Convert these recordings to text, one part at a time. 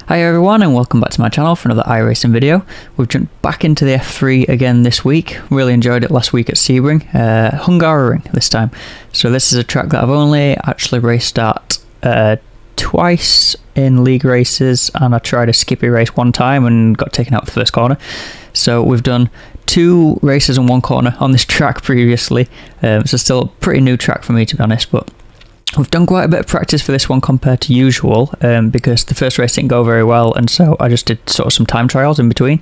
Hi everyone and welcome back to my channel for another iRacing video. We've jumped back into the F3 again this week. Really enjoyed it last week at Sebring. Hungaroring this time. So this is a track that I've only actually raced at twice in league races, and I tried a skippy race one time and got taken out the first corner. So we've done 2 races and 1 corner on this track previously. So still a pretty new track for me, to be honest, but we've done quite a bit of practice for this one compared to usual, because the first race didn't go very well, and so I just did sort of some time trials in between.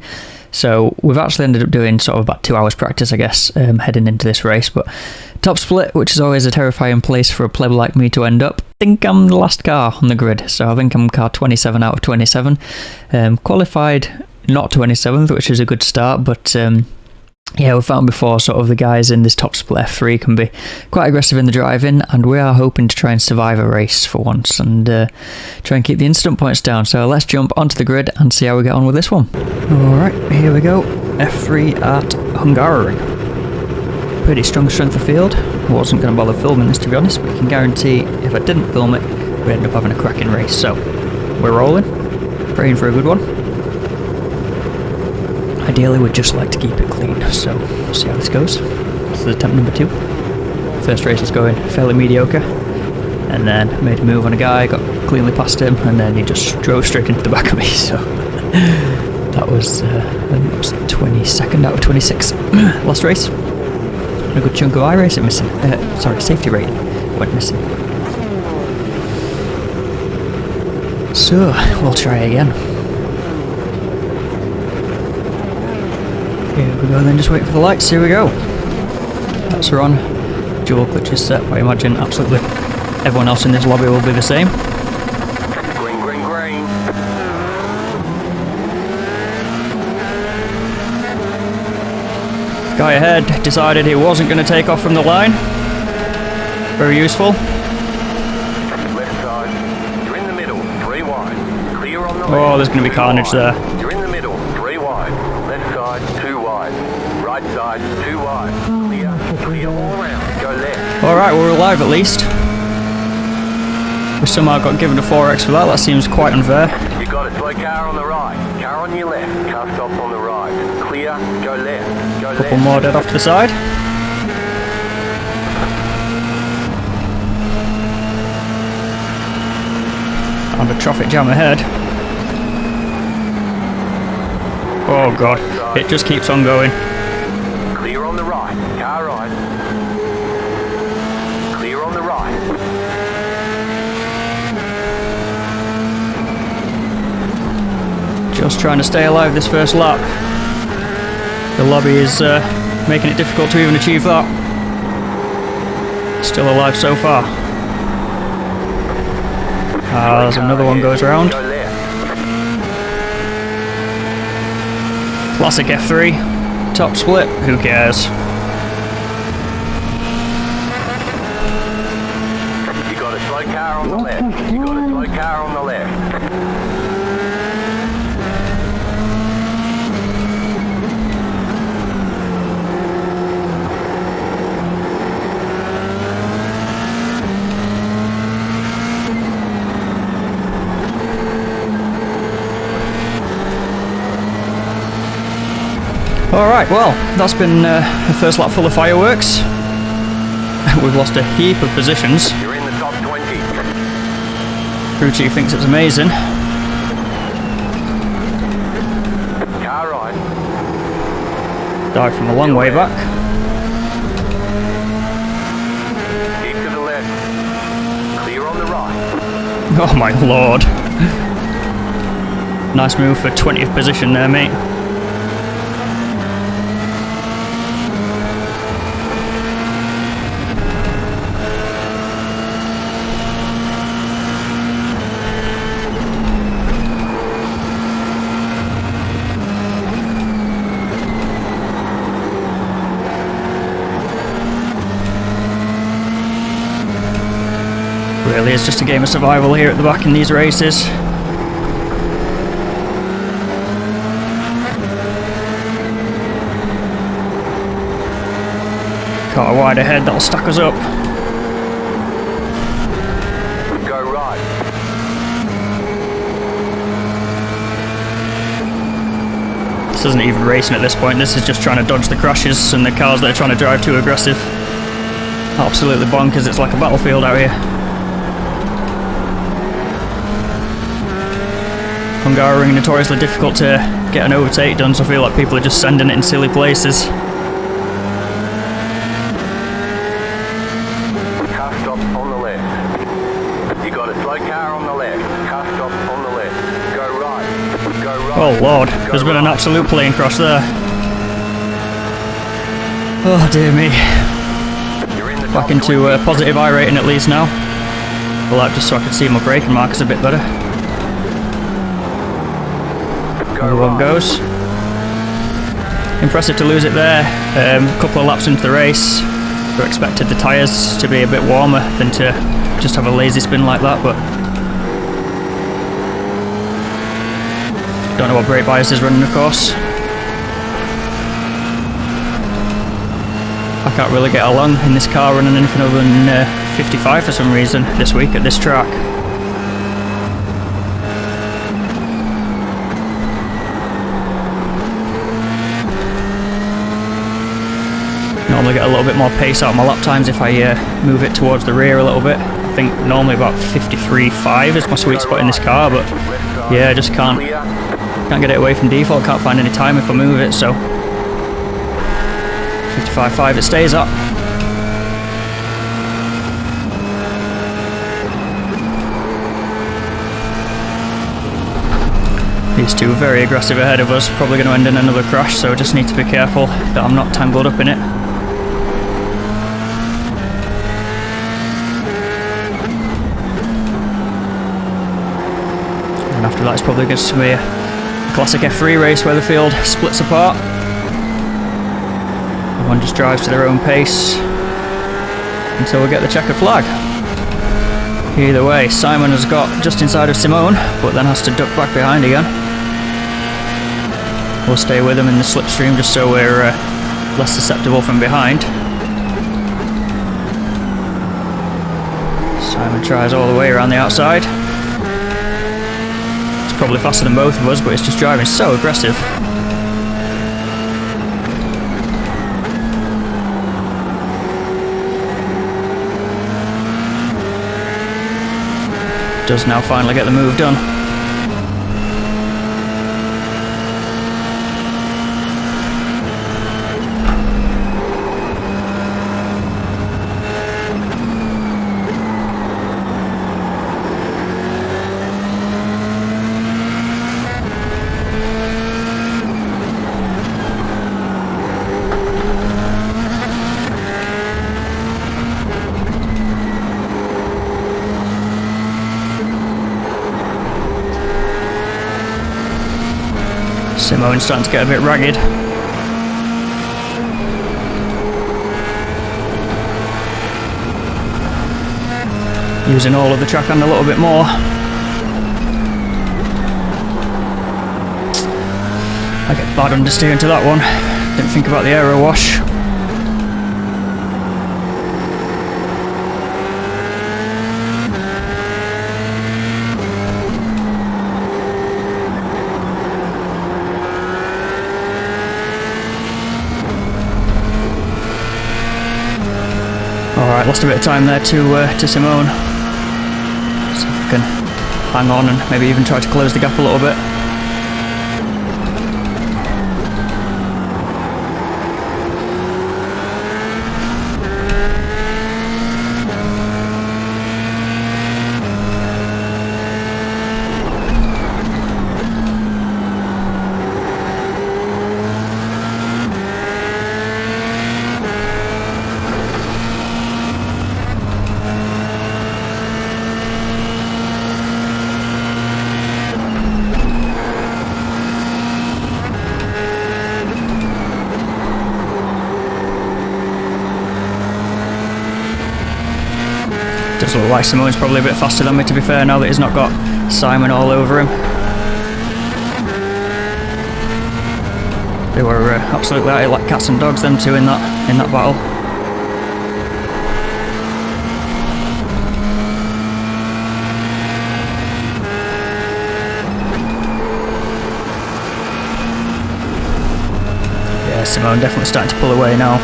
So we've actually ended up doing sort of about 2 hours practice, I guess, heading into this race. But top split, which is always a terrifying place for a pleb like me to end up. I think I'm the last car on the grid, so I think I'm car 27 out of 27. Qualified not 27th, which is a good start, but yeah, we've found before sort of the guys in this top split F3 can be quite aggressive in the driving, and we are hoping to try and survive a race for once and try and keep the incident points down. So let's jump onto the grid and see how we get on with this one. Alright, here we go. F3 at Hungaroring. Pretty strong strength of field. I wasn't going to bother filming this, to be honest, but you can guarantee if I didn't film it, we'd end up having a cracking race. So we're rolling, praying for a good one. Ideally, we'd just like to keep it clean, so we'll see how this goes. This is attempt number 2. First race was going fairly mediocre, and then made a move on a guy, got cleanly past him, and then he just drove straight into the back of me, so that was, I think it was 22nd out of 26. Last race. A good chunk of iRacing missing. Sorry, safety rating went missing. So, we'll try again. Here we go then, just wait for the lights, here we go. Lights are on, dual clutches set. I imagine absolutely everyone else in this lobby will be the same. Green, green, green. Guy ahead decided he wasn't going to take off from the line. Very useful. Left side, you're in the middle, 3 wide. Clear on the left. Oh, there's going to be carnage there. You're in the middle, 3 wide. Left side, 2 wide. Right side, 2 wide. Clear all around. Go left. Alright, we're alive at least. We somehow got given a 4x for that. That seems quite unfair. You got a slow car on the right. Car on your left. Car stops on the right. Clear, go left. Go left. Couple more dead off to the side. And a traffic jam ahead. Oh god, it just keeps on going. Clear on the right. Car right. Clear on the right. Just trying to stay alive this first lap. The lobby is making it difficult to even achieve that. Still alive so far. There's another one goes around. Go left. Classic F3. Top split, who cares? You got a slow car on the left. You got a slow car on the left. Alright, well, that's been a first lap full of fireworks. We've lost a heap of positions. You're in the top 20. Crew chief thinks it's amazing. Car right. Dive from a long way back. Keep to the left. Clear on the right. Oh my lord. Nice move for 20th position there, mate. Really is just a game of survival here at the back in these races. Car wide ahead, that'll stack us up. Go right. This isn't even racing at this point, this is just trying to dodge the crashes and the cars that are trying to drive too aggressive. Absolutely bonkers, it's like a battlefield out here. Hungaroring notoriously difficult to get an overtake done, so I feel like people are just sending it in silly places. Car stop on the left. You got a slow car on the left. Car stop on the left. Go right. Go right. Oh lord, there's been an absolute plane crash there. Oh dear me. Back into positive iRating at least now. Well, that just so I can see my braking markers a bit better. Another one goes. Impressive to lose it there. A couple of laps into the race. I expected the tyres to be a bit warmer than to just have a lazy spin like that, but don't know what brake bias is running, of course. I can't really get along in this car running anything other than 55 for some reason this week at this track. Normally get a little bit more pace out of my lap times if I move it towards the rear a little bit. I think normally about 53.5 is my sweet spot in this car, but yeah, I just can't get it away from default, can't find any time if I move it, so 55.5 it stays up. These two very aggressive ahead of us, probably going to end in another crash, so I just need to be careful that I'm not tangled up in it. And after that it's probably going to be a classic F3 race where the field splits apart. Everyone just drives to their own pace until we get the checkered flag. Either way, Simon has got just inside of Simone, but then has to duck back behind again. We'll stay with him in the slipstream just so we're less susceptible from behind. Simon tries all the way around the outside. It's probably faster than both of us, but it's just driving so aggressive. Does now finally get the move done. Simone's starting to get a bit ragged. Using all of the track and a little bit more. I get bad understeer into that one. Didn't think about the aero wash. Alright, lost a bit of time there to Simone. See if I can hang on and maybe even try to close the gap a little bit. Does look like Simone's probably a bit faster than me, to be fair, now that he's not got Simon all over him. They were absolutely at it like cats and dogs, them two, in that battle. Simone definitely starting to pull away now.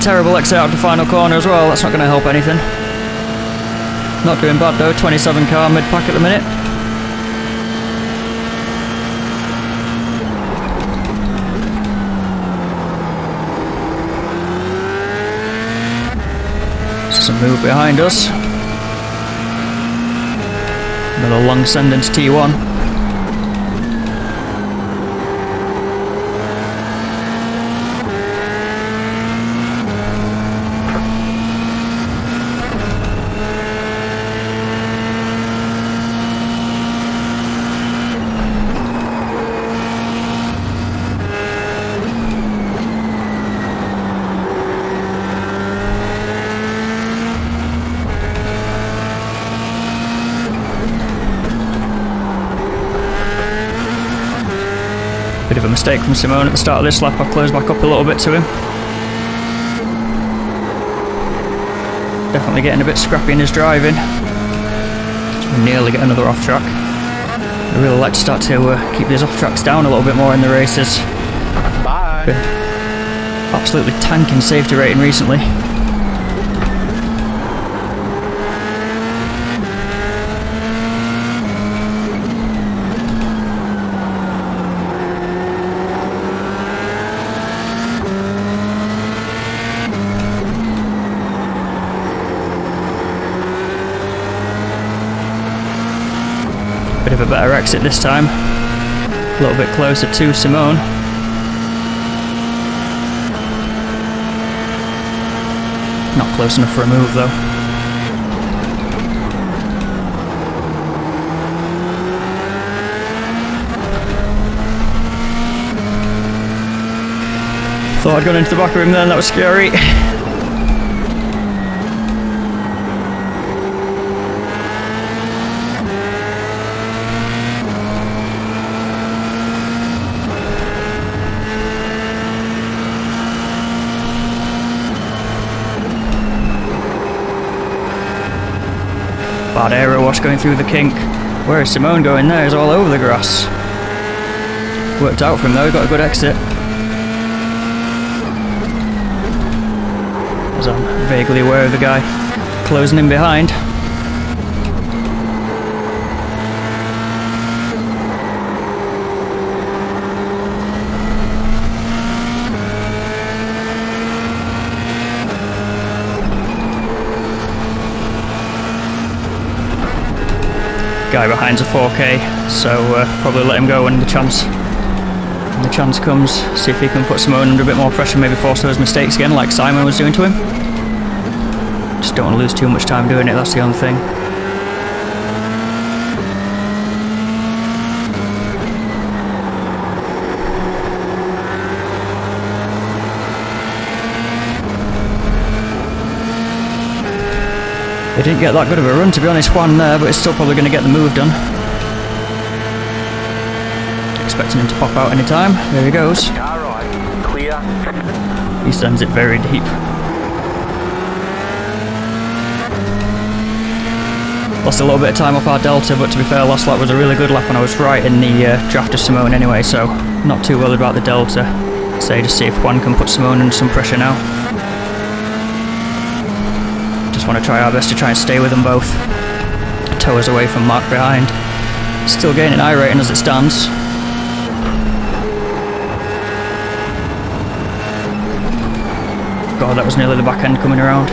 Terrible exit out of the final corner as well, that's not going to help anything. Not doing bad though, 27 car mid-pack at the minute. Some move behind us. Another long send into T1. Bit of a mistake from Simone at the start of this lap. I've closed back up a little bit to him. Definitely getting a bit scrappy in his driving. So we nearly get another off track. I really like to start to keep these off tracks down a little bit more in the races. Bye. Been absolutely tanking safety rating recently. Bit of a better exit this time. A little bit closer to Simone. Not close enough for a move though. Thought I'd gone into the back of him then, that was scary. Bad aero wash going through the kink. Where is Simone going there? He's all over the grass. Worked out for him though, he got a good exit. As I'm vaguely aware of the guy closing in behind. Guy behind's a 4K, so probably let him go when the chance comes. See if he can put Simone under a bit more pressure, maybe force those mistakes again like Simon was doing to him. Just don't want to lose too much time doing it, that's the only thing. He didn't get that good of a run, to be honest, Juan there, but it's still probably going to get the move done. Expecting him to pop out any time. There he goes. Car right, clear. He sends it very deep. Lost a little bit of time off our delta, but to be fair, last lap was a really good lap and I was right in the draft of Simone anyway, so not too worried about the delta. So just see if Juan can put Simone under some pressure now. Just want to try our best to try and stay with them both. Tow us away from Mark behind. Still gaining iRacing as it stands. God, that was nearly the back end coming around.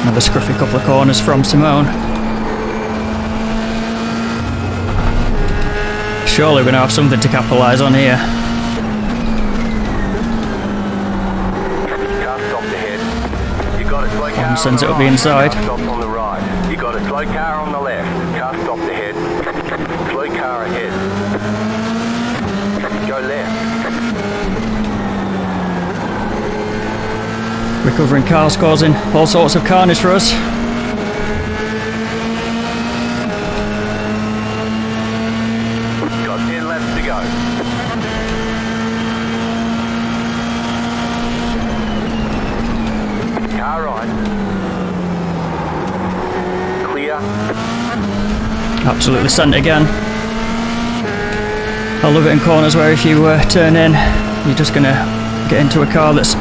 Another scruffy couple of corners from Simone. Surely we're going to have something to capitalise on here. car One sends on it up the the right, inside. car stops on the right. You got a slow car on the left, car stopped ahead. Slow car ahead. Go left. Recovering cars causing all sorts of carnage for us. Got 10 laps to go. Car right. Clear. Absolutely sent again. I love it in corners where if you turn in, you're just going to get into a car that's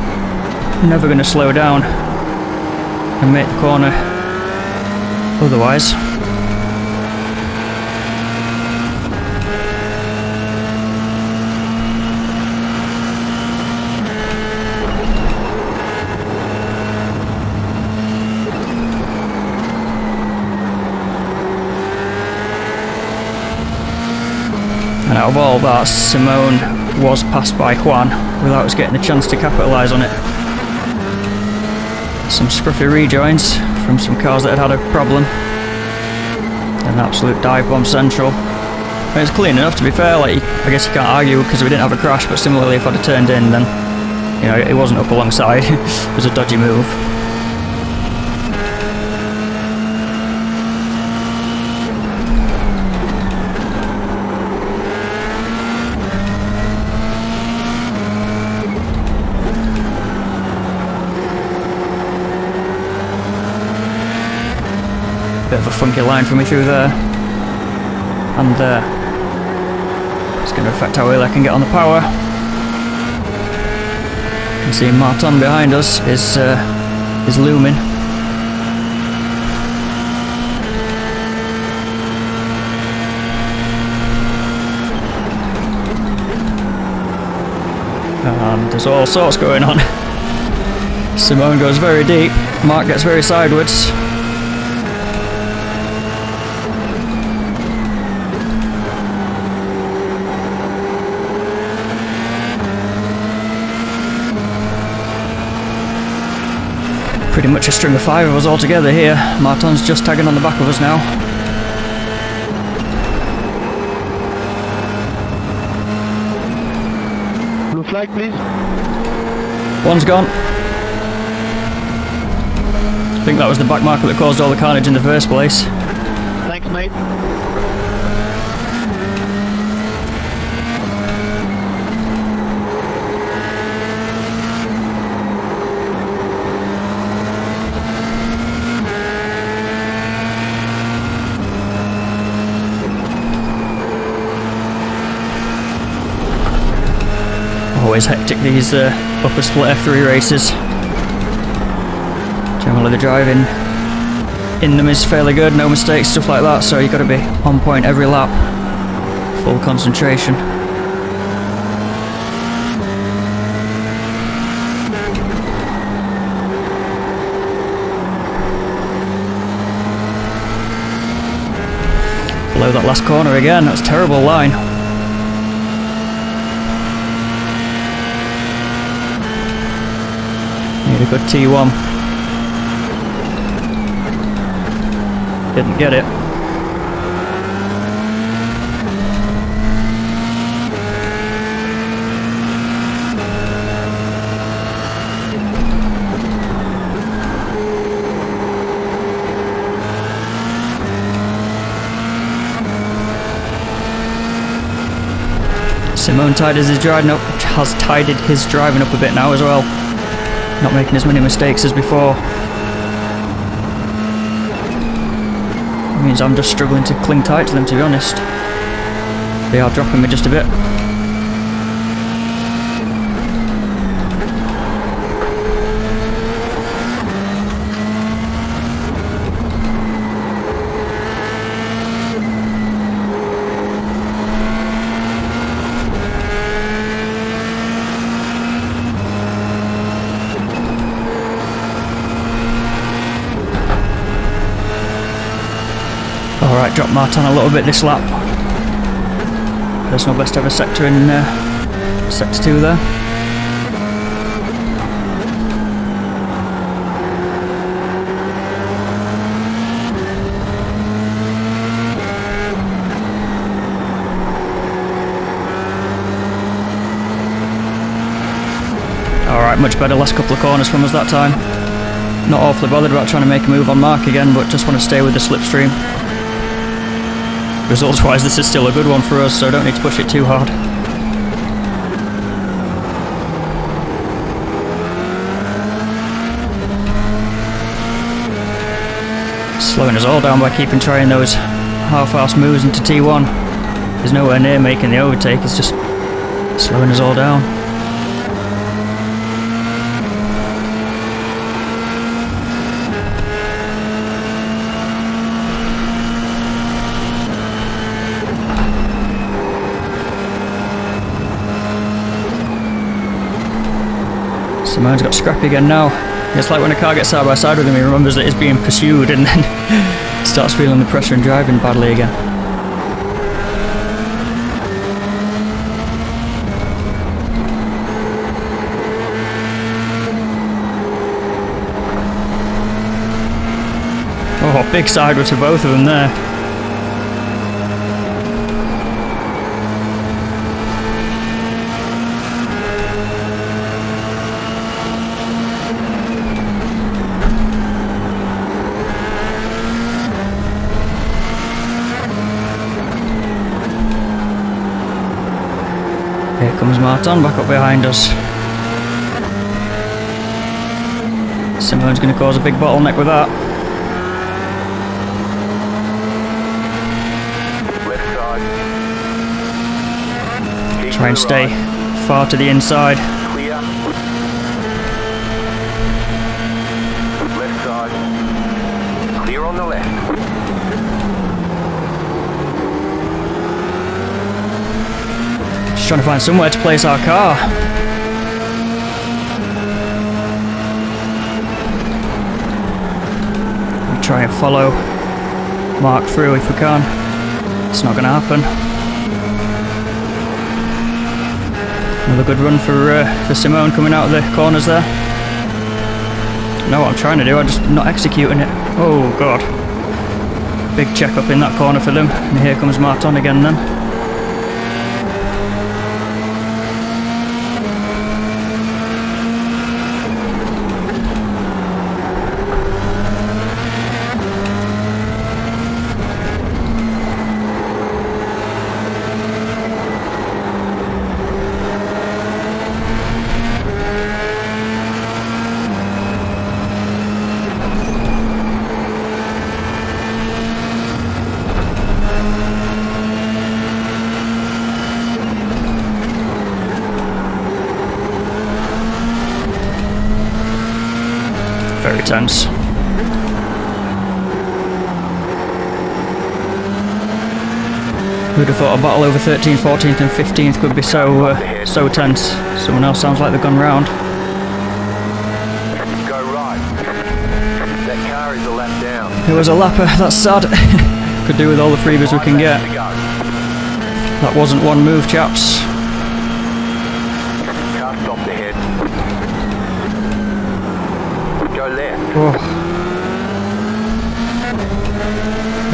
never going to slow down and make the corner otherwise. And out of all that, Simone was passed by Juan without us getting the chance to capitalise on it. Some scruffy rejoins from some cars that had a problem. An absolute dive bomb central. And it's clean enough, to be fair. Like, I guess you can't argue because we didn't have a crash, but similarly if I'd have turned in, then you know, it wasn't up alongside. It was a dodgy move. Bit of a funky line for me through there, and it's going to affect how well I can get on the power. You can see Martin behind us is looming. And there's all sorts going on. Simone goes very deep, Mark gets very sideways. Pretty much a string of 5 of us all together here. Martin's just tagging on the back of us now. Blue flag, please. One's gone. I think that was the back marker that caused all the carnage in the first place. Thanks, mate. Always hectic these upper split F3 races. Generally the driving in them is fairly good, no mistakes, stuff like that, so you've got to be on point every lap. Full concentration. Below that last corner again, that's a terrible line. Need a good T1. Didn't get it. Simone has tidied his driving up a bit now as well. Not making as many mistakes as before. It means I'm just struggling to cling tight to them, to be honest. They are dropping me just a bit. Alright, drop Martin a little bit this lap. Personal best ever sector in sector 2 there. Alright, much better, last couple of corners from us that time. Not awfully bothered about trying to make a move on Mark again, but just want to stay with the slipstream. Results wise, this is still a good one for us, so I don't need to push it too hard. Slowing us all down by keeping trying those half-arse moves into T1. He's nowhere near making the overtake, it's just slowing us all down. Simone's got scrappy again now. It's like when a car gets side by side with him, he remembers that he's being pursued and then starts feeling the pressure and driving badly again. Oh, big sideways for both of them there. Here comes Martin back up behind us. Simone's going to cause a big bottleneck with that. Left side. Try and stay far to the inside. Clear. Left side. Clear on the left. Just trying to find somewhere to place our car. We try and follow Mark through if we can. It's not going to happen. Another good run for Simone coming out of the corners there. I know what I'm trying to do, I'm just not executing it. Oh god. Big check up in that corner for them. And here comes Martin again then. Very tense. Who'd have thought a battle over 13th, 14th and 15th could be so tense. Someone else sounds like they've gone round. Go right. That car is a lap down. It was a lapper, that's sad. Could do with all the freebies we can get. To go. That wasn't one move, chaps. Car stopped ahead. Go left. Oh.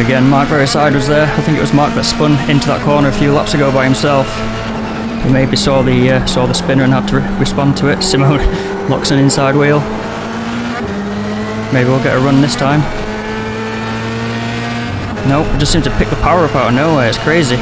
Again, Mark very sideways there. I think it was Mark that spun into that corner a few laps ago by himself. He maybe saw the spinner and had to respond to it. Simone locks an inside wheel. Maybe we'll get a run this time. Nope, it just seems to pick the power up out of nowhere. It's crazy.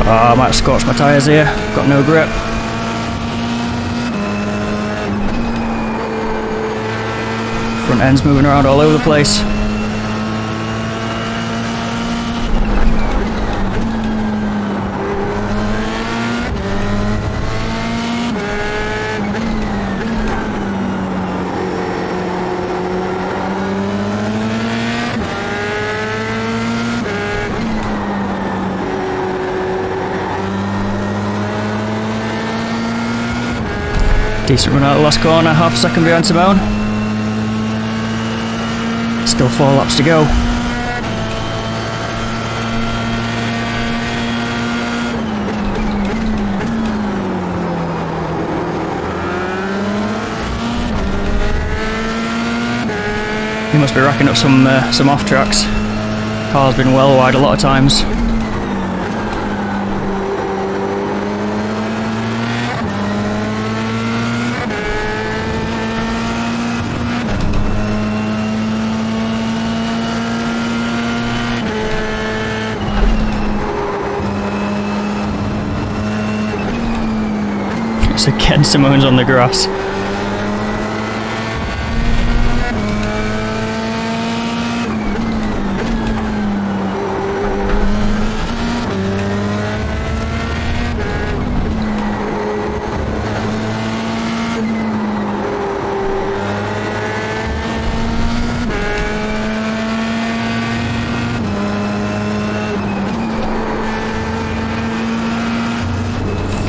I might have scorched my tyres here, got no grip. Front end's moving around all over the place. Decent run out of the last corner, half a second behind Simone. Still 4 laps to go. He must be racking up some off tracks. Car's been well wide a lot of times. So again, Simone's on the grass.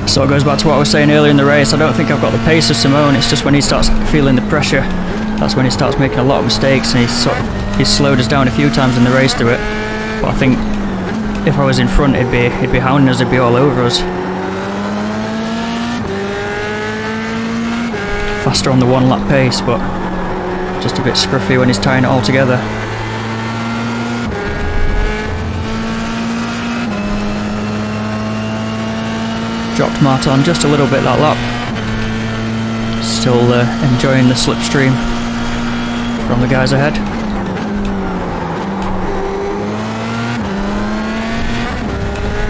So it goes back to what I was saying earlier in the race. I don't think I've got the pace of Simone. It's just when he starts feeling the pressure, that's when he starts making a lot of mistakes, and he's slowed us down a few times in the race through it. But I think if I was in front, he'd be hounding us, he'd be all over us. Faster on the 1 lap pace, but just a bit scruffy when he's tying it all together. Dropped Martin just a little bit that lap. Still enjoying the slipstream from the guys ahead.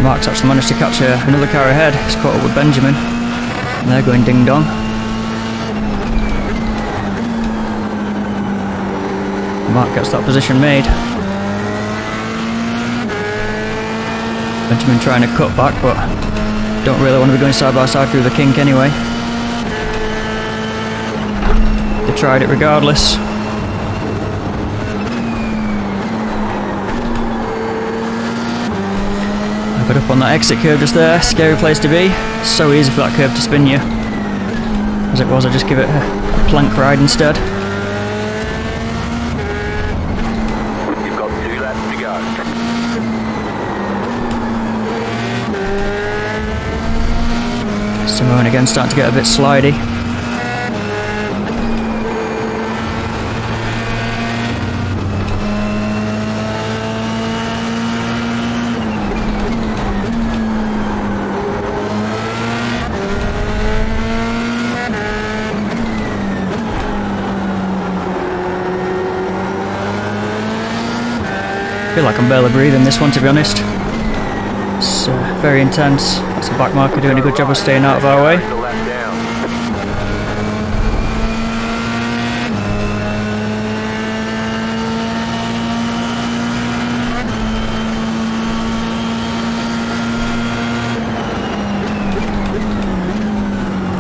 Mark's actually managed to catch another car ahead. He's caught up with Benjamin, and they're going ding dong. Mark gets that position made. Benjamin trying to cut back, but don't really want to be going side by side through the kink anyway. They tried it regardless. I got up on that exit curve just there, scary place to be. So easy for that curve to spin you. As it was, I just give it a plank ride instead. You've got 2 laps to go. Simone again starting to get a bit slidey. I feel like I'm barely breathing this one, to be honest. It's very intense. That's the back marker doing a good job of staying out of our way. The lap down.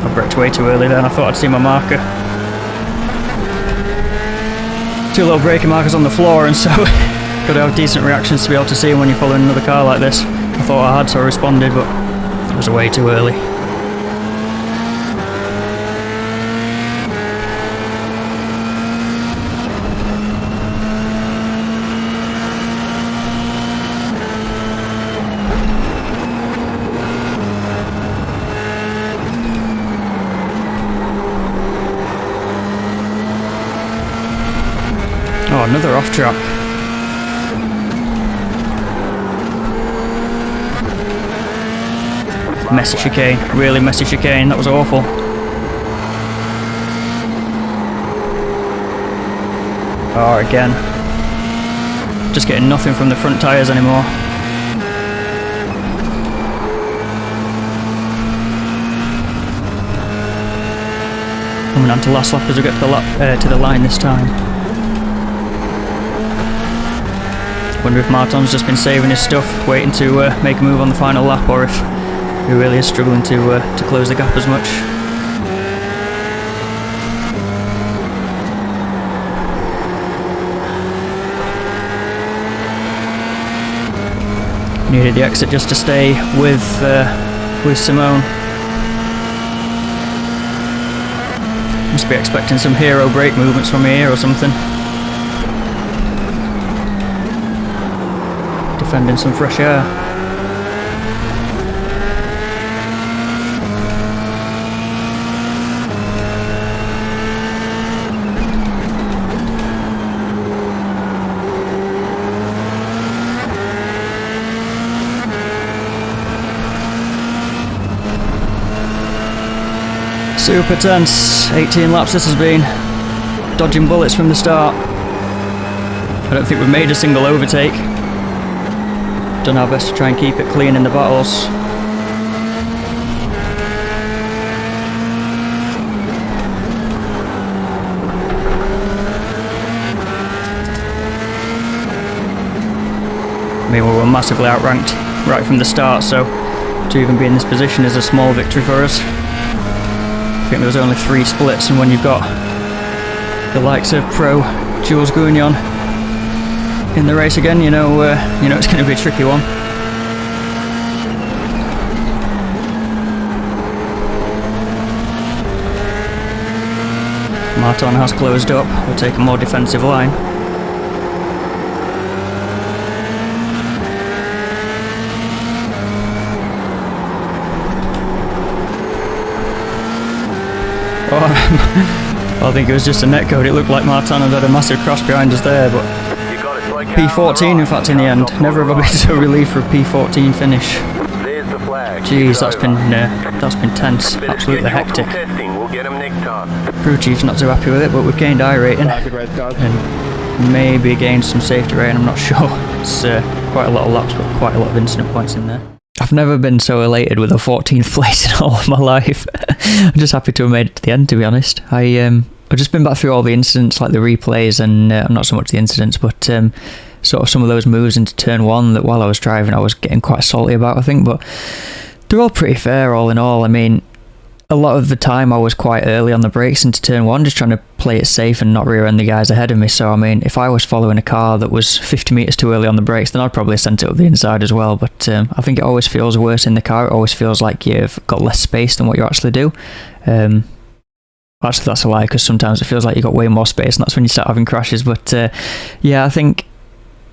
I braked way too early then. I thought I'd see my marker. 2 little braking markers on the floor, and so got to have decent reactions to be able to see them when you're following another car like this. I thought I had, so I responded, but it was way too early. Oh, another off track. Messy chicane, really messy chicane, that was awful. Oh, again. Just getting nothing from the front tyres anymore. Coming on to last lap as we get to the line this time. Wonder if Martin's just been saving his stuff, waiting to make a move on the final lap, or if he really is struggling to close the gap as much. Needed the exit just to stay with Simone. Must be expecting some hero brake movements from here or something. defending some fresh air. Super tense. 18 laps this has been. Dodging bullets from the start. I don't think we've made a single overtake. Done our best to try and keep it clean in the battles. I mean, we were massively outranked right from the start, so to even be in this position is a small victory for us. I think there was only 3 splits, and when you've got the likes of Pro Jules Gouignon in the race again, you know it's going to be a tricky one. Martin has closed up. We'll take a more defensive line. Oh, I think it was just a netcode. It looked like Martin had a massive cross behind us there, but P14 in fact in the end. Never have I been so relieved for a P14 finish. Jeez, that's been tense. Absolutely hectic. Crew chief's not too happy with it, but we've gained iRating and maybe gained some safety rating. I'm not sure. It's quite a lot of laps, but quite a lot of incident points in there. I've never been so elated with a 14th place in all of my life. I'm just happy to have made it to the end, to be honest. I've just been back through all the incidents, like the replays, and not so much the incidents, but sort of some of those moves into turn 1 that while I was driving I was getting quite salty about, I think, but they're all pretty fair all in all. I mean, a lot of the time I was quite early on the brakes into turn 1, just trying to play it safe and not rear-end the guys ahead of me. So, I mean, if I was following a car that was 50 metres too early on the brakes, then I'd probably have sent it up the inside as well. But I think it always feels worse in the car. It always feels like you've got less space than what you actually do. Actually, that's a lie, because sometimes it feels like you've got way more space, and that's when you start having crashes. But yeah, I think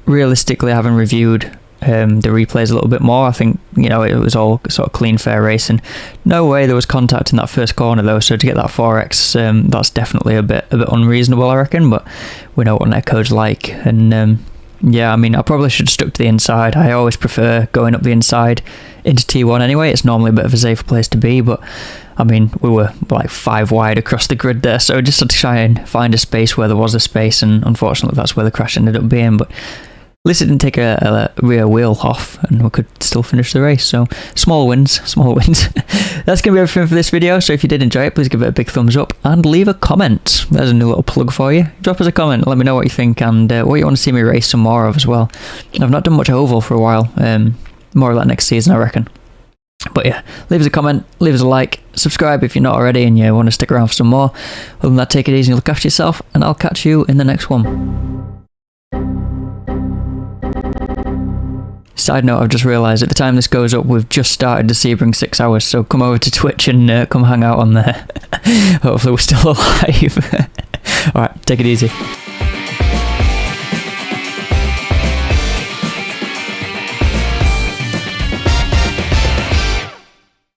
realistically, having reviewed the replays a little bit more, I think, you know, it was all sort of clean, fair racing. No way there was contact in that first corner though, so to get that 4x, that's definitely a bit unreasonable, I reckon, but we know what netcode's like. And yeah, I mean, I probably should have stuck to the inside. I always prefer going up the inside into T1 anyway. It's normally a bit of a safer place to be, but I mean, we were like 5 wide across the grid there, so just had to try and find a space where there was a space, and unfortunately that's where the crash ended up being. But at least it didn't take a rear wheel off, and we could still finish the race. So small wins. That's going to be everything for this video. So if you did enjoy it, please give it a big thumbs up and leave a comment. There's a new little plug for you. Drop us a comment, let me know what you think, and what you want to see me race some more of as well. I've not done much oval for a while. More of that next season, I reckon. But yeah, leave us a comment, leave us a like, subscribe if you're not already and you want to stick around for some more. Other than that, take it easy and look after yourself, and I'll catch you in the next one. Side note, I've just realised at the time this goes up, we've just started the Sebring 6 hours, so come over to Twitch and come hang out on there. Hopefully we're still alive. Alright, take it easy.